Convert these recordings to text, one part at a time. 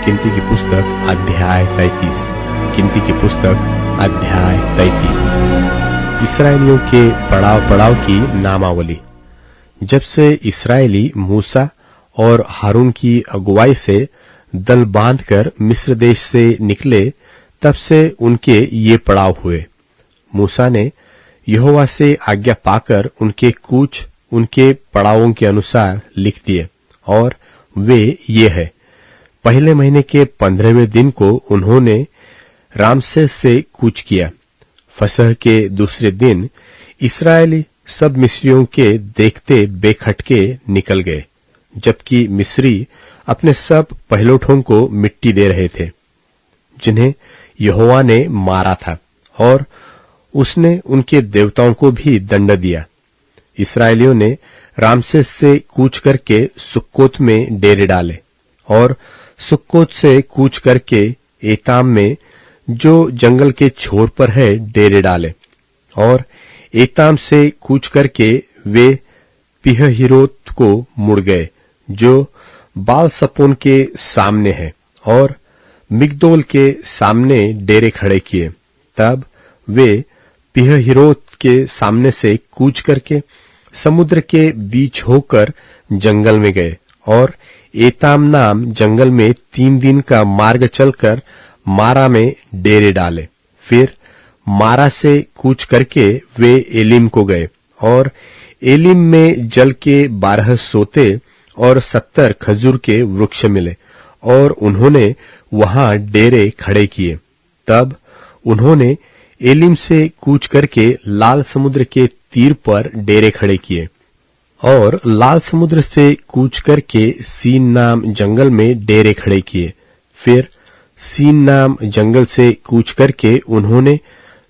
गिनती की पुस्तक अध्याय 33। गिनती की पुस्तक अध्याय 33। इस्राएलियों के पड़ाव पड़ाव की नामावली। जब से इस्राएली मूसा और हारून की अगुवाई से दल बांधकर मिस्र देश से निकले, तब से उनके ये पड़ाव हुए। मूसा ने यहोवा से आज्ञा पाकर उनके कूच उनके पड़ावों के अनुसार लिख दिए, और वे ये है। पहले महीने के 15वें दिन को उन्होंने रामसेस से कूच किया। फसह के दूसरे दिन इस्राएली सब मिस्रियों के देखते बेखटके निकल गए, जबकि मिस्री अपने सब पहिलौठों को मिट्टी दे रहे थे, जिन्हें यहोवा ने मारा था, और उसने उनके देवताओं को भी दंड दिया। इस्राएलियों ने रामसेस से कूच करके सुक्कोत में डेरे डाले, और सुक्कोत से कूच करके एताम में, जो जंगल के छोर पर है, डेरे डाले, और एताम से कूच करके वे पीहहीरोत को मुड़ गए, जो बाल सपोन के सामने है, और मिगदोल के सामने डेरे खड़े किए। तब वे पीहहीरोत के सामने से कूच करके समुद्र के बीच होकर जंगल में गए, और एताम नाम जंगल में 3 दिन का मार्ग चलकर मारा में डेरे डाले। फिर मारा से कूच करके वे एलिम को गए, और एलिम में जल के 12 सोते और 70 खजूर के वृक्ष मिले, और उन्होंने वहां डेरे खड़े किए। तब उन्होंने एलिम से कूच करके लाल समुद्र के तीर पर डेरे खड़े किए, और लाल समुद्र से कूच करके सीन नाम जंगल में डेरे खड़े किए। फिर सीन नाम जंगल से कूच करके उन्होंने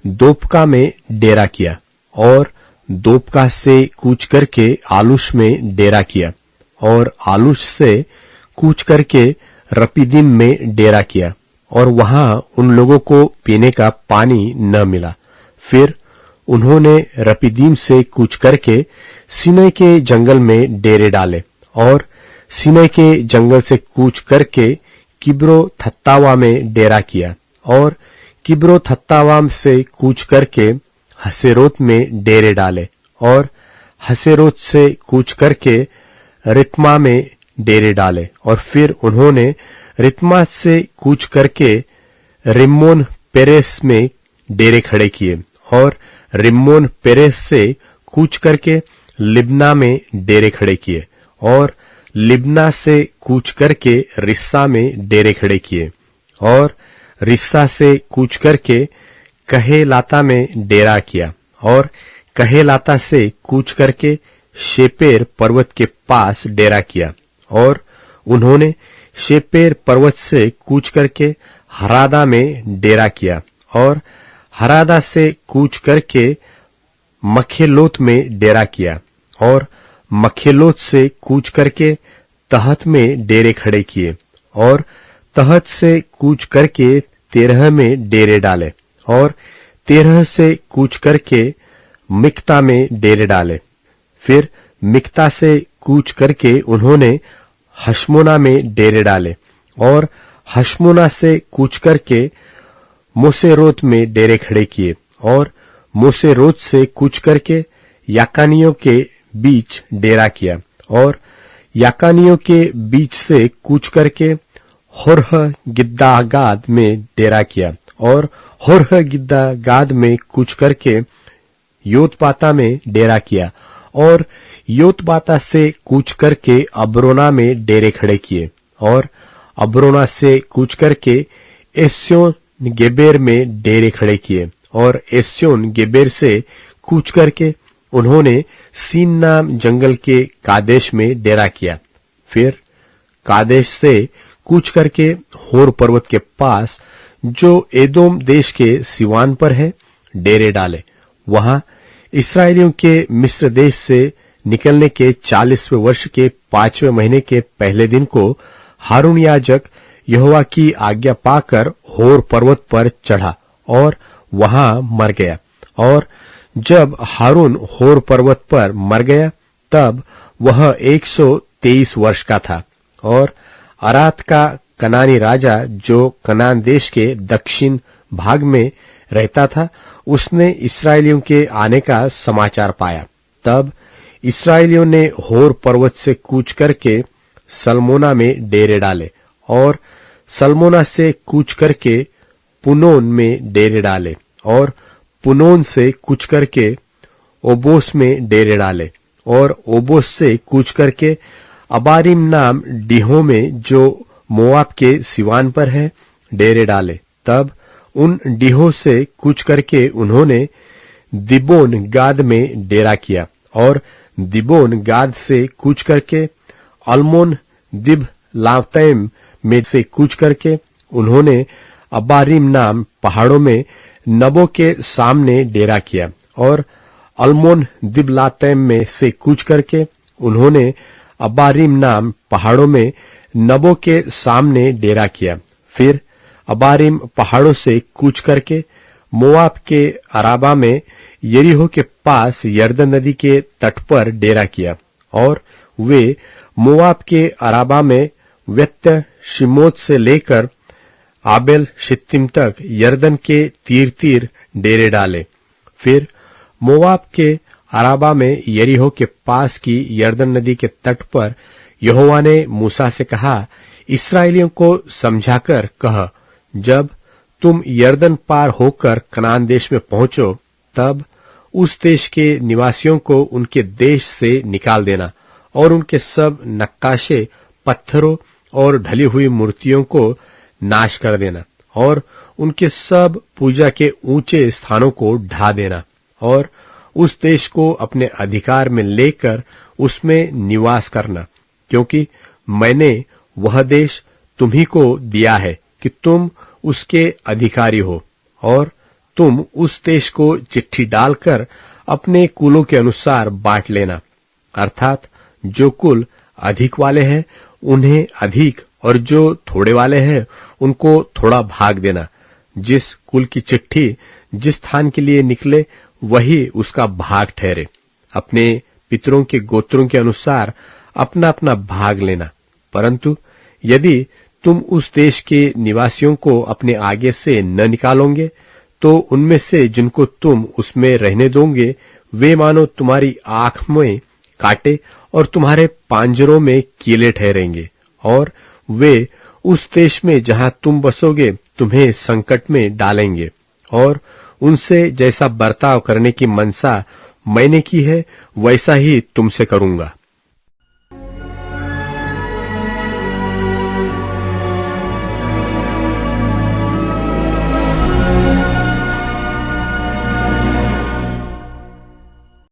दोपका में डेरा किया, और दोपका से कूच करके आलूश में डेरा किया, और आलूश से कूच करके रपीदीम में डेरा किया, और वहां उन लोगों को पीने का पानी न मिला। फिर उन्होंने रपीदीम से कूच करके सीनै के जंगल में डेरे डाले, और सीनै के जंगल से कूच करके किब्रो थत्तावा में डेरा किया, और किब्रो थत्तावा से कूच करके हसेरोत में डेरे डाले, और हसेरोत से कूच करके रित्मा में डेरे डाले, और फिर उन्होंने रित्मा से कूच करके रिम्मोन पेरेस में डेरे खड़े किए, और रिम्मोन पेरेस से कूच करके लिब्ना में डेरे खड़े किए, और लिब्ना से कूच करके रिस्सा में डेरे खड़े किए, और रिस्सा से कूच करके कहेलाता में डेरा किया, और कहेलाता से कूच करके शेपेर पर्वत के पास डेरा किया, और उन्होंने शेपेर पर्वत से कूच करके हरादा में डेरा किया, और हरादा से कूच करके मखेलोत में डेरा किया, और मखेलोत से कूच करके तहत में डेरे खड़े किए, और तहत से कूच करके 13 में डेरे डाले, और 13 से कूच करके मिक्ता में डेरे डाले। फिर मिक्ता से कूच करके उन्होंने हशमोना में डेरे डाले, और हशमोना से कूच करके मोसेरोत में डेरे खड़े किए, और मोसेरोत से कूच करके याकानियों के बीच डेरा किया, और याकानियों के बीच से कूच करके होरह गिद्दागाद में डेरा किया, और होरह गिद्दागाद में कूच करके योतबाता में डेरा किया, और योतबाता से कूच करके अब्रोना में डेरे खड़े किए, और अब्रोना से कूच करके एस्योन गेबेर में डेरे खड़े किए, और एस्योन गेबेर से कूच करके उन्होंने सीन नाम जंगल के कादेश में डेरा किया। फिर कादेश से कूच करके होर पर्वत के पास, जो एदोम देश के सिवान पर है, डेरे डाले। वहां इस्राएलियों के मिस्र देश से निकलने के 40वें वर्ष के 5वें महीने के पहले दिन को हारून याजक यहोवा की आज्ञा पाकर होर पर्वत पर चढ़ा, और वहां मर गया। और जब हारून होर पर्वत पर मर गया, तब वह 123 वर्ष का था, और अरात का कनानी राजा जो कनान देश के दक्षिण भाग में रहता था, उसने इस्राएलियों के आने का समाचार पाया। तब इस्राएलियों ने होर पर्वत से कूच करके सलमोना में डेरे डाले और सलमोना से कूच करके पुनोन में डेरे डाले और पुनोन से कूच करके ओबोस में डेरे डाले और ओबोस से कूच करके अबारिम नाम डीहों में जो मोआब के सिवान पर है डेरे डाले। तब उन डीहों से कूच करके उन्होंने दिबोन गाद में डेरा किया और दिबोन गाद से कूच करके अल्मोन दिब लातैम में से कूच करके उन्होंने अबारिम नाम पहाड़ों में नबो के सामने डेरा किया और अल्मोन दिबलातैम में से कूच करके उन्होंने अबारिम नाम पहाड़ों में नबो के सामने डेरा किया। फिर अबारिम पहाड़ों से कूच करके मोआब के अराबा में यरीहो के पास यरदन नदी के तट पर डेरा किया और वे मोआब के अराबा में व्यत्य शिमोत से लेकर आबेल शित्तीम तक यरदन के तीर तीर डेरे डाले। फिर मोआब के अराबा में यरीहो के पास की यरदन नदी के तट पर यहोवा ने मूसा से कहा, इस्राएलियों को समझाकर कह, जब तुम यरदन पार होकर कनान देश में पहुंचो, तब उस देश के निवासियों को उनके देश से निकाल देना और उनके सब नक्काशे पत्थरों और ढली हुई मूर्तियों को नाश कर देना और उनके सब पूजा के ऊंचे स्थानों को ढा देना और उस देश को अपने अधिकार में लेकर उसमें निवास करना, क्योंकि मैंने वह देश तुम्ही को दिया है कि तुम उसके अधिकारी हो। और तुम उस देश को चिट्ठी डालकर अपने कुलों के अनुसार बांट लेना, अर्थात जो कुल अधिक वाले हैं उन्हें अधिक और जो थोड़े वाले हैं उनको थोड़ा भाग देना। जिस कुल की चिट्ठी जिस स्थान के लिए निकले वही उसका भाग ठहरे। अपने पितरों के गोत्रों के अनुसार अपना अपना भाग लेना। परंतु यदि तुम उस देश के निवासियों को अपने आगे से न निकालोगे, तो उनमें से जिनको तुम उसमें रहने दोगे वे मानो तुम्हारी आंख में कांटे और तुम्हारे पांजरों में कीले ठहरेंगे, और वे उस देश में जहां तुम बसोगे तुम्हें संकट में डालेंगे। और उनसे जैसा बर्ताव करने की मनसा मैंने की है वैसा ही तुमसे करूंगा।